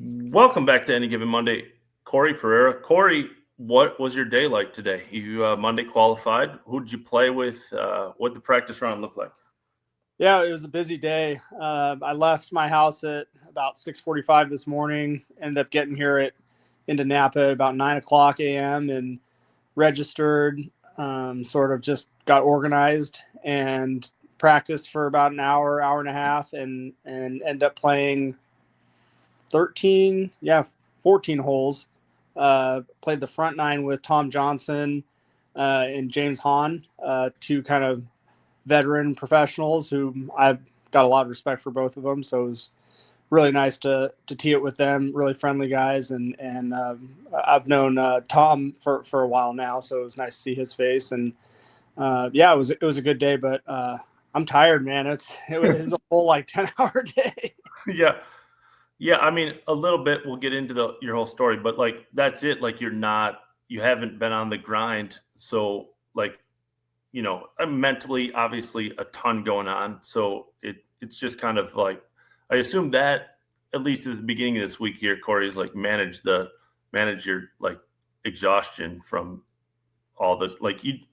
Welcome back to Any Given Monday. Corey Pereira. Corey, what was your day like today? You Monday qualified. Who did you play with? What did the practice round look like? Yeah, it was a busy day. I left my house at about 6:45 this morning. Ended up getting here into Napa at about 9 o'clock a.m. and registered. Sort of just got organized and practiced for about an hour, hour and a half, and ended up playing 14 holes. Played the front nine with Tom Johnson and James Hahn, two kind of veteran professionals who I've got a lot of respect for both of them. So it was really nice to tee it with them. Really friendly guys, and I've known Tom for a while now, so it was nice to see his face. And it was a good day, but I'm tired, man. It was a whole 10-hour day. Yeah. Yeah, I mean, a little bit. We'll get into your whole story, but that's it. You haven't been on the grind, so mentally, obviously, a ton going on. So it's just kind of I assume that at least at the beginning of this week here, Corey, is manage your exhaustion from all the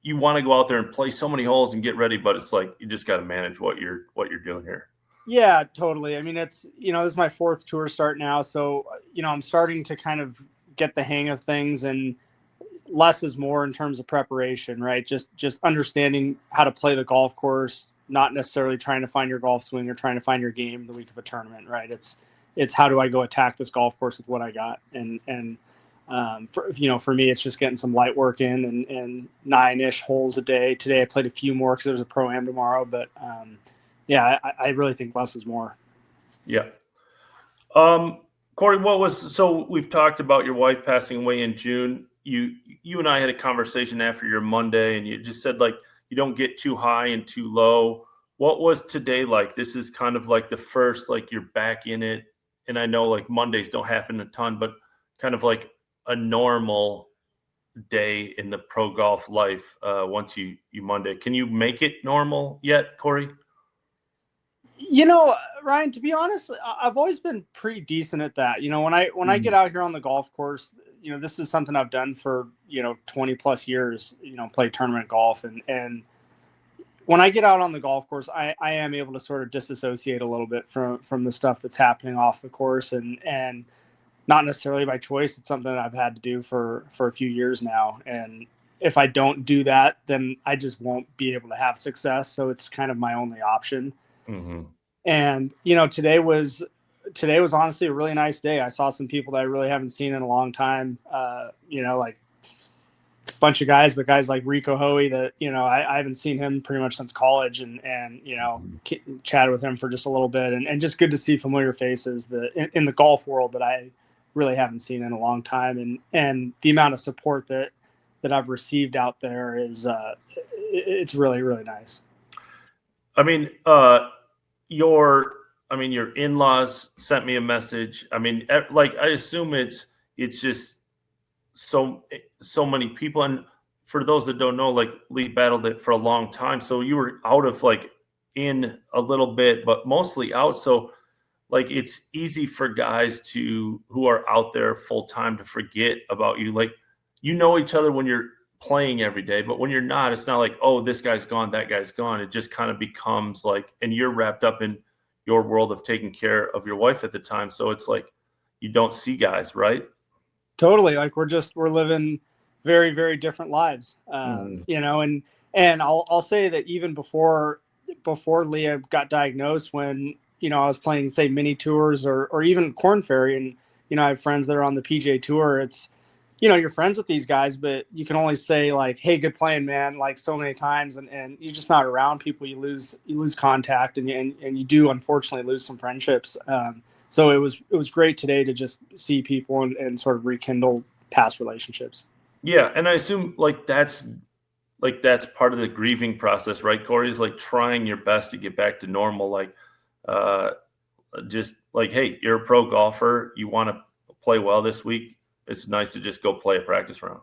you want to go out there and play so many holes and get ready, but it's you just got to manage what you're doing here. Yeah, totally. I mean, it's, this is my fourth tour start now. So, I'm starting to kind of get the hang of things, and less is more in terms of preparation, right? Just understanding how to play the golf course, not necessarily trying to find your golf swing or trying to find your game the week of a tournament, right? It's how do I go attack this golf course with what I got? For me, it's just getting some light work in and 9-ish holes a day. Today I played a few more because there's a Pro-Am tomorrow, but I really think less is more. Yeah. Corey, so we've talked about your wife passing away in June. You and I had a conversation after your Monday, and you just said you don't get too high and too low. What was today like? This is kind of the first, you're back in it. And I know Mondays don't happen a ton, but kind of a normal day in the pro golf life once you Monday. Can you make it normal yet, Corey? Ryan, to be honest, I've always been pretty decent at that. When I get out here on the golf course, this is something I've done for, 20 plus years, play tournament golf. And when I get out on the golf course, I am able to sort of disassociate a little bit from the stuff that's happening off the course, and not necessarily by choice. It's something that I've had to do for a few years now. And if I don't do that, then I just won't be able to have success. So it's kind of my only option. Mm-hmm. And, today was honestly a really nice day. I saw some people that I really haven't seen in a long time, a bunch of guys, but guys like Rico Hoey that, I haven't seen him pretty much since college, and chatted with him for just a little bit, and just good to see familiar faces in the golf world that I really haven't seen in a long time. And the amount of support that I've received out there is, it's really, really nice. I mean, your in-laws sent me a message. I mean, I assume it's just so many people. And for those that don't know, Lee battled it for a long time. So you were out of in a little bit, but mostly out. So it's easy for guys who are out there full time to forget about you. Each other when you're playing every day, but when you're not, it's not oh, this guy's gone, that guy's gone. It just kind of becomes and you're wrapped up in your world of taking care of your wife at the time. So it's you don't see guys, right? Totally. We're living very, very different lives, and I'll say that even before Leah got diagnosed, when, I was playing, say, mini tours or even Korn Ferry, and, I have friends that are on the PGA Tour. It's, you're friends with these guys, but you can only say hey, good playing, man, so many times, and you're just not around people. You lose contact, and you do unfortunately lose some friendships. So it was great today to just see people and sort of rekindle past relationships. Yeah, and I assume that's part of the grieving process, right, Corey? Is trying your best to get back to normal. Hey, you're a pro golfer. You want to play well this week. It's nice to just go play a practice round.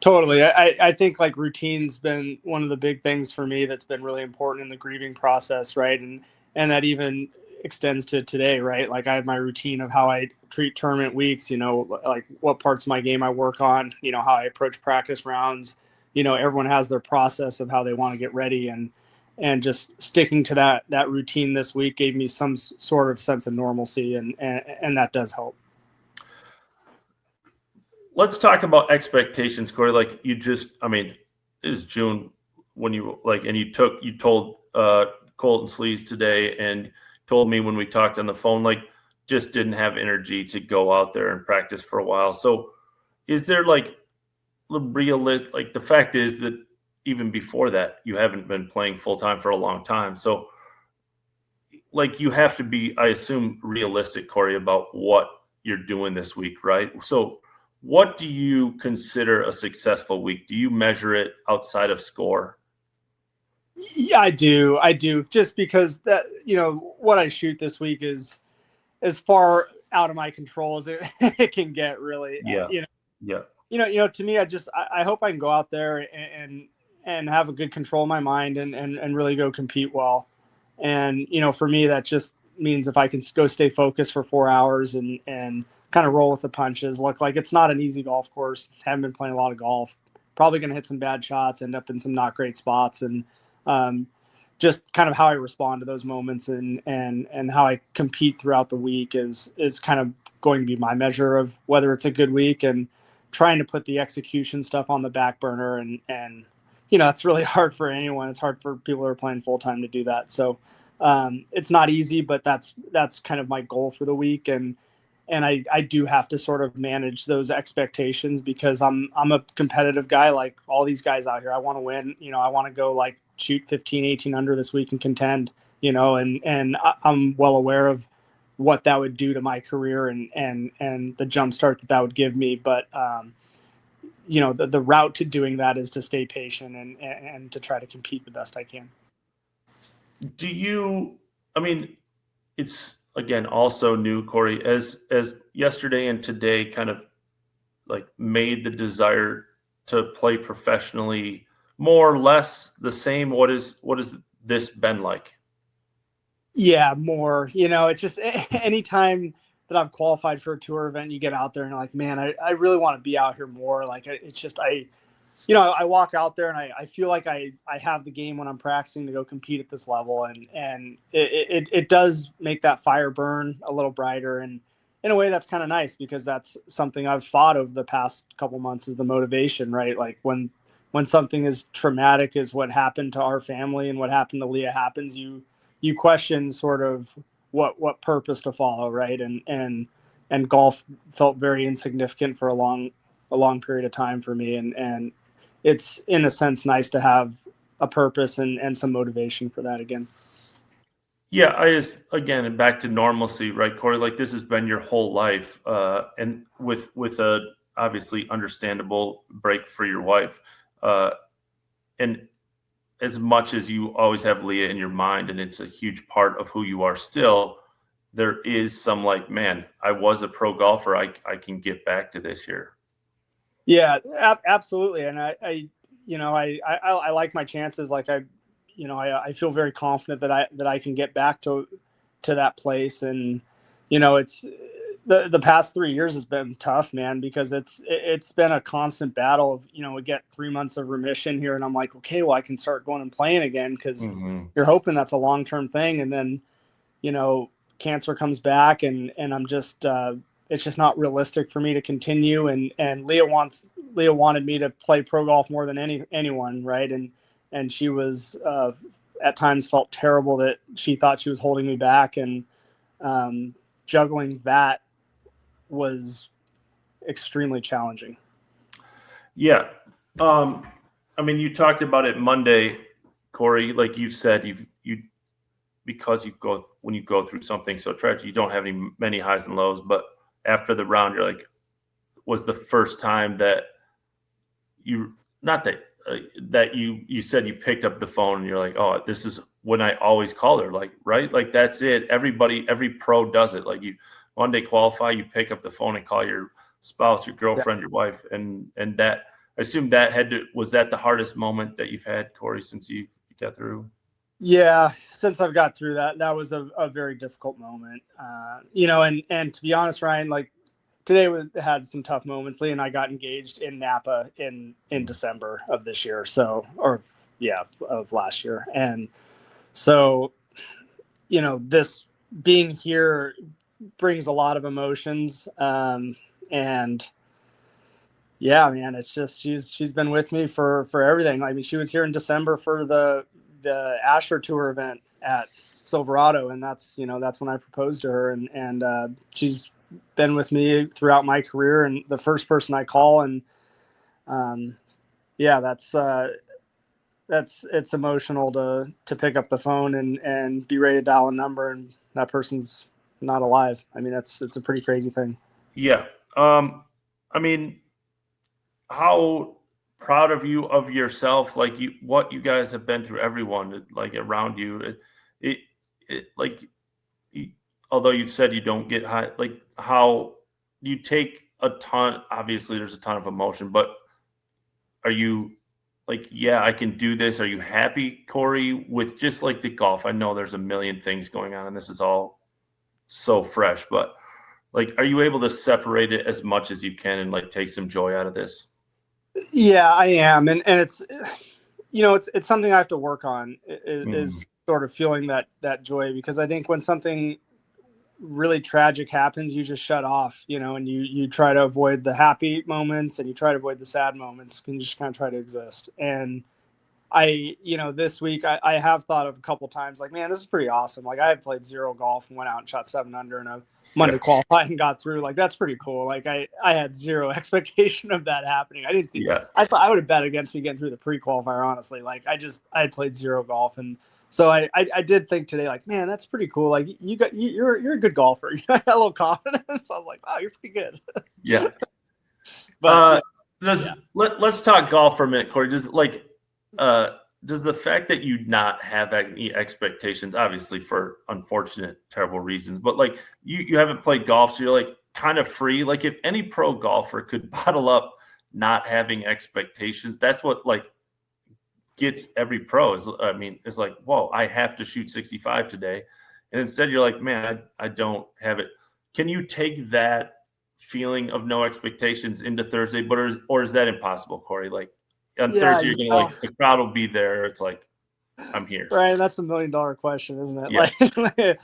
Totally. I think routine's been one of the big things for me that's been really important in the grieving process, right? And that even extends to today, right? Like I have my routine of how I treat tournament weeks, like what parts of my game I work on, how I approach practice rounds. Everyone has their process of how they want to get ready, and just sticking to that routine this week gave me some sort of sense of normalcy, and that does help. Let's talk about expectations, Corey. Like it is June when you told Colton Sleaze today and told me when we talked on the phone, like just didn't have energy to go out there and practice for a while. So is there like the fact is that even before that, you haven't been playing full time for a long time. So like you have to be, I assume, realistic, Corey, about what you're doing this week, right? So what do you consider a successful week? Do you measure it outside of score? Yeah, I do. Just because that, what I shoot this week is as far out of my control as it can get, really. Yeah. To me, I hope I can go out there and have a good control of my mind and really go compete well. And, for me, that just means if I can go stay focused for 4 hours and kind of roll with the punches. Look, like it's not an easy golf course. Haven't been playing a lot of golf. Probably going to hit some bad shots, end up in some not great spots. And just kind of how I respond to those moments and how I compete throughout the week is kind of going to be my measure of whether it's a good week, and trying to put the execution stuff on the back burner. And it's really hard for anyone. It's hard for people that are playing full time to do that. So it's not easy, but that's kind of my goal for the week. And I do have to sort of manage those expectations because I'm a competitive guy like all these guys out here. I want to win. I want to go like shoot 15, 18 under this week and contend, and I'm well aware of what that would do to my career and the jump start that would give me. But, the route to doing that is to stay patient and to try to compete the best I can. It's again, also new, Corey, as yesterday and today kind of like made the desire to play professionally more or less the same. What has this been like? Yeah, more, it's just anytime that I've qualified for a tour event, you get out there and like, man, I really want to be out here more. Like it's just, I walk out there and I feel like I have the game when I'm practicing to go compete at this level. And it does make that fire burn a little brighter. And in a way that's kind of nice because that's something I've fought over the past couple months is the motivation, right? Like when something as traumatic as what happened to our family and what happened to Leah happens, you question sort of what purpose to follow. Right. And golf felt very insignificant for a long period of time for me. And it's in a sense nice to have a purpose and some motivation for that again. Yeah, and back to normalcy, right, Corey? Like this has been your whole life, and with a obviously understandable break for your wife, and as much as you always have Leah in your mind, and it's a huge part of who you are still, there is some like, man, I was a pro golfer. I can get back to this here. Yeah, absolutely. And I like my chances. Like I feel very confident that I can get back to that place. And, it's the past 3 years has been tough, man, because it's been a constant battle of, we get 3 months of remission here. And I'm like, okay, well, I can start going and playing again. Cause you're hoping that's a long-term thing. And then, cancer comes back and I'm just, it's just not realistic for me to continue. And Leah wanted me to play pro golf more than anyone. Right. And she was, at times felt terrible that she thought she was holding me back, and juggling that was extremely challenging. Yeah. You talked about it Monday, Corey, like you said, because when you go through something so tragic, you don't have many highs and lows, but after the round, you're like, was the first time that you said you picked up the phone and you're like, oh, this is when I always call her, like, right? Like that's it. Every pro does it. Like you one day qualify, you pick up the phone and call your spouse, your girlfriend, your wife. And that, I assume was that the hardest moment that you've had, Corey, since you got through? Yeah, since I've got through that, that was a very difficult moment. And to be honest, Ryan, like today had some tough moments. Leah and I got engaged in Napa in December of this year, of last year, and so this being here brings a lot of emotions, and yeah, man, it's just she's been with me for everything. I mean, she was here in December for the Asher Tour event at Silverado, and that's when I proposed to her, and she's been with me throughout my career, and the first person I call, and um, yeah, that's it's emotional to pick up the phone and be ready to dial a number, and that person's not alive. I mean, it's a pretty crazy thing. Yeah. I mean, how proud of you of yourself, like what you guys have been through, everyone like around you. It like, although you've said you don't get high, like how you take a ton, obviously there's a ton of emotion, but are you like, yeah, I can do this? Are you happy, Corey, with just like the golf? I know there's a million things going on and this is all so fresh, but like, are you able to separate it as much as you can and like take some joy out of this? Yeah, I am, and it's something I have to work on is sort of feeling that joy, because I think when something really tragic happens, you just shut off, and you try to avoid the happy moments and you try to avoid the sad moments, and you just kind of try to exist. And this week I have thought of a couple times, like, man, this is pretty awesome. Like, I had played zero golf and went out and shot 7 under in a Monday qualifying and got through. Like, that's pretty cool. Like, I had zero expectation of that happening. I didn't think, I thought I would have bet against me getting through the pre-qualifier, honestly. Like, I had played zero golf, and so I did think today, like, man, that's pretty cool. Like, you're a good golfer. You got a little confidence. I was like, wow, you're pretty good. Yeah. But let's talk golf for a minute, Corey. Just like, does the fact that you not have any expectations, obviously for unfortunate, terrible reasons, but like you haven't played golf, so you're like kind of free. Like, if any pro golfer could bottle up not having expectations, that's what like gets every pro is. I mean, it's like, whoa, I have to shoot 65 today, and instead you're like, man, I don't have it. Can you take that feeling of no expectations into Thursday, or is that impossible, Corey? Like, on Thursday, you're gonna like the crowd will be there. It's like, I'm here. Right, that's $1 million question, isn't it? Yeah. Like,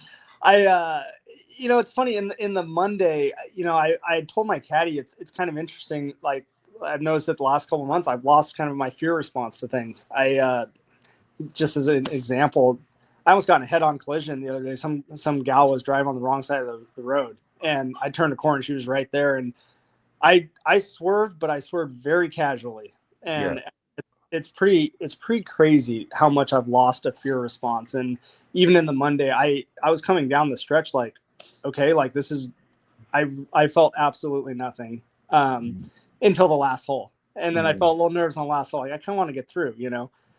it's funny in the Monday. I told my caddy it's kind of interesting. Like, I've noticed that the last couple of months I've lost kind of my fear response to things. Just as an example, I almost got in a head-on collision the other day. Some gal was driving on the wrong side of the road, and I turned a corner and she was right there, and I swerved, but I swerved very casually, and it's pretty crazy how much I've lost a fear response. And even in the Monday, I was coming down the stretch like, okay, like this is, I felt absolutely nothing until the last hole, and then I felt a little nervous on the last hole. Like, I kind of want to get through,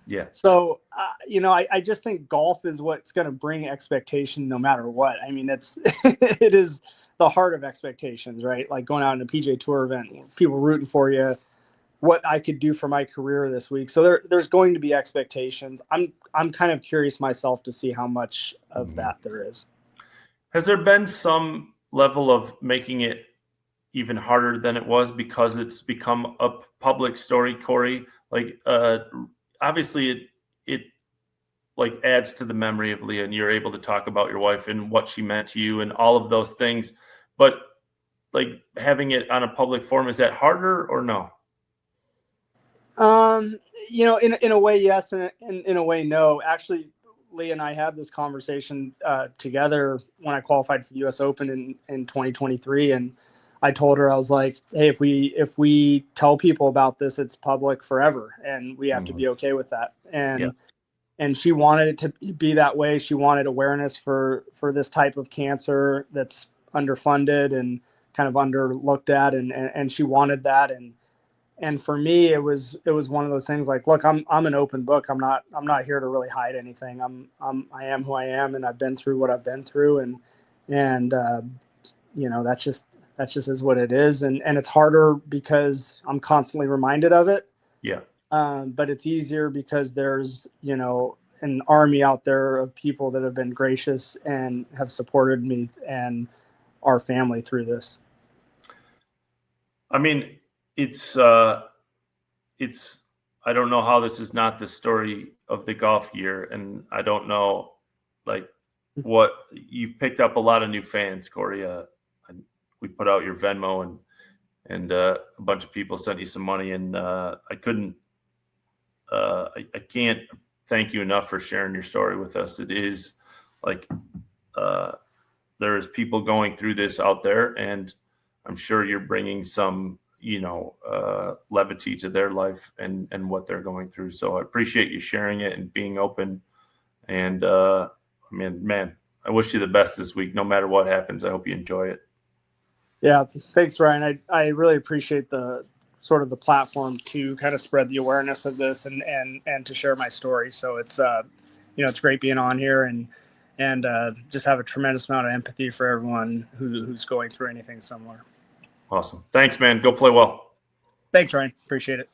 Yeah. So, I just think golf is what's going to bring expectation no matter what. I mean, it is the heart of expectations, right? Like going out in a PGA Tour event, people rooting for you, what I could do for my career this week. So there's going to be expectations. I'm kind of curious myself to see how much of that there is. Has there been some level of making it even harder than it was because it's become a public story, Corey? Like, obviously it like adds to the memory of Leah, and you're able to talk about your wife and what she meant to you and all of those things. But like, having it on a public forum, is that harder or no? In a way, yes, and in a way, no. Actually, Leah and I had this conversation together when I qualified for the U.S. Open in 2023, and I told her, I was like, hey, if we tell people about this, it's public forever, and we have to be okay with that. And she wanted it to be that way. She wanted awareness for this type of cancer that's underfunded and kind of underlooked at, and she wanted that. And for me, it was one of those things like, look, I'm an open book. I'm not here to really hide anything. I am who I am, and I've been through what I've been through, and that's just is what it is. And it's harder because I'm constantly reminded of it. Yeah. But it's easier because there's, an army out there of people that have been gracious and have supported me and our family through this. I mean, it's I don't know how this is not the story of the golf year, and I don't know, like, what you've picked up a lot of new fans, Corey. We put out your Venmo, and a bunch of people sent you some money, and I can't thank you enough for sharing your story with us. It is like there's people going through this out there, and I'm sure you're bringing some levity to their life and what they're going through. So I appreciate you sharing it and being open. And I mean, man, I wish you the best this week. No matter what happens, I hope you enjoy it. Yeah, thanks, Ryan. I really appreciate the sort of the platform to kind of spread the awareness of this and to share my story. So it's it's great being on here and just have a tremendous amount of empathy for everyone who's going through anything similar. Awesome. Thanks, man. Go play well. Thanks, Ryan. Appreciate it.